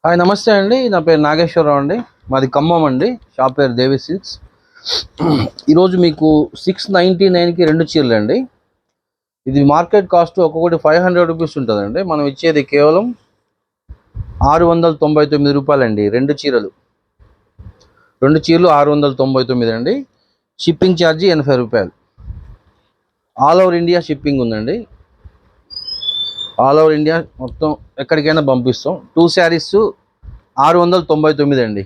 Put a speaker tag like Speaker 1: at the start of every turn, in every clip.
Speaker 1: Hi నమస్తే అండి. నా పేరు నాగేశ్వరరావు అండి. మాది ఖమ్మం అండి. షాప్ పేరు దేవి సిల్క్స్. ఈరోజు మీకు 699కి రెండు చీరలు అండి. ఇది మార్కెట్ కాస్ట్ ఒక్కొక్కటి 500 రూపీస్ ఉంటుందండి. మనం ఇచ్చేది కేవలం 699 రూపాయలండి. రెండు చీరలు 699 అండి. షిప్పింగ్ ఛార్జీ 80 రూపాయలు. ఆల్ ఓవర్ ఇండియా షిప్పింగ్ ఉందండి. ఆల్ ఓవర్ ఇండియా మొత్తం ఎక్కడికైనా పంపిస్తాం. 2 శారీస్ 699 అండి.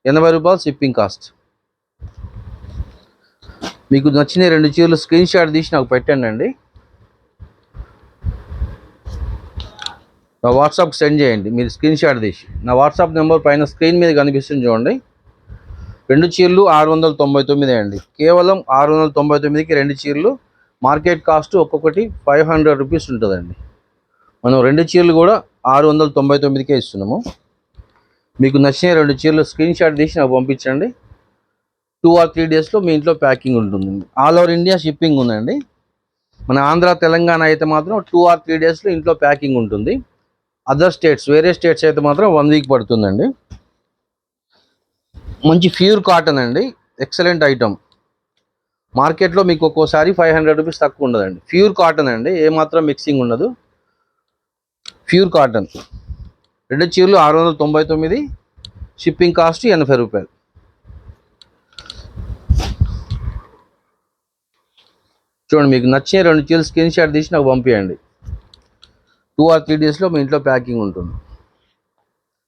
Speaker 1: 80 రూపాయలు షిప్పింగ్ కాస్ట్. మీకు నచ్చిన రెండు చీరలు స్క్రీన్ షాట్ తీసి నాకు పెట్టండి అండి. నా వాట్సాప్కి సెండ్ చేయండి. మీరు స్క్రీన్ షాట్ తీసి నా వాట్సాప్ నెంబర్ పైన స్క్రీన్ మీద కనిపిస్తుంది చూడండి. రెండు చీరలు 699 అండి. కేవలం 699కి రెండు చీరలు. మార్కెట్ కాస్ట్ ఒక్కొక్కటి 500 రూపీస్ ఉంటుందండి. మనం రెండు చీరలు కూడా 699కే ఇస్తున్నాము. మీకు నచ్చిన రెండు చీరలు స్క్రీన్ షాట్ తీసి నాకు పంపించండి. 2 or 3 డేస్లో మీ ఇంట్లో ప్యాకింగ్ ఉంటుంది. ఆల్ ఓవర్ ఇండియా షిప్పింగ్ ఉందండి. మన ఆంధ్ర తెలంగాణ అయితే మాత్రం 2 or 3 డేస్లో ఇంట్లో ప్యాకింగ్ ఉంటుంది. అదర్ స్టేట్స్ వేరే స్టేట్స్ అయితే మాత్రం 1 వీక్ పడుతుందండి. మంచి ప్యూర్ కాటన్ అండి. Excellent item. మార్కెట్లో మీకు ఒక్కోసారి 500 రూపీస్ తక్కువ ఉండదండి. ప్యూర్ కాటన్ అండి. ఏమాత్రం మిక్సింగ్ ఉండదు. Pure cotton. రెండు చీరలు 699, షిప్పింగ్ కాస్ట్ 80 రూపాయలు. చూడండి, మీకు నచ్చిన రెండు చీరలు స్క్రీన్ షాట్ తీసి నాకు పంపించండి. 2 or 3 డేస్లో మీ ఇంట్లో ప్యాకింగ్ ఉంటుంది.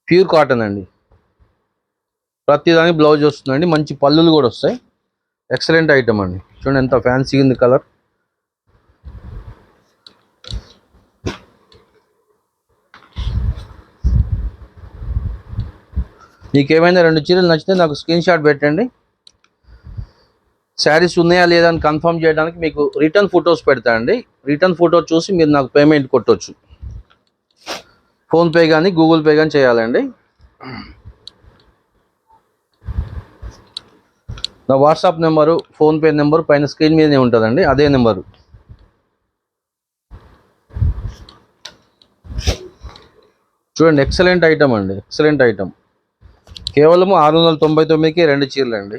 Speaker 1: ప్యూర్ కాటన్ అండి. ప్రతిదానికి బ్లౌజ్ వస్తుందండి. మంచి పళ్ళులు కూడా వస్తాయి. ఎక్సలెంట్ ఐటమ్ అండి. చూడండి ఎంత ఫ్యాన్సీ ఉంది కలర్. మీకు ఏమైనా రెండు చీరలు నచ్చితే నాకు స్క్రీన్ షాట్ పెట్టండి. శారీస్ ఉన్నాయా లేదా అని కన్ఫర్మ్ చేయడానికి మీకు రిటర్న్ ఫొటోస్ పెడతా అండి. రిటర్న్ ఫోటో చూసి మీరు నాకు పేమెంట్ కొట్టవచ్చు. ఫోన్పే కానీ గూగుల్ పే కానీ చేయాలండి. నా వాట్సాప్ నెంబరు, ఫోన్పే నెంబరు పైన స్క్రీన్ మీదనే ఉంటుందండి. అదే నెంబరు. చూడండి, ఎక్సలెంట్ ఐటమ్ అండి. Excellent item. కేవలం 699కి రెండు చీరలు అండి.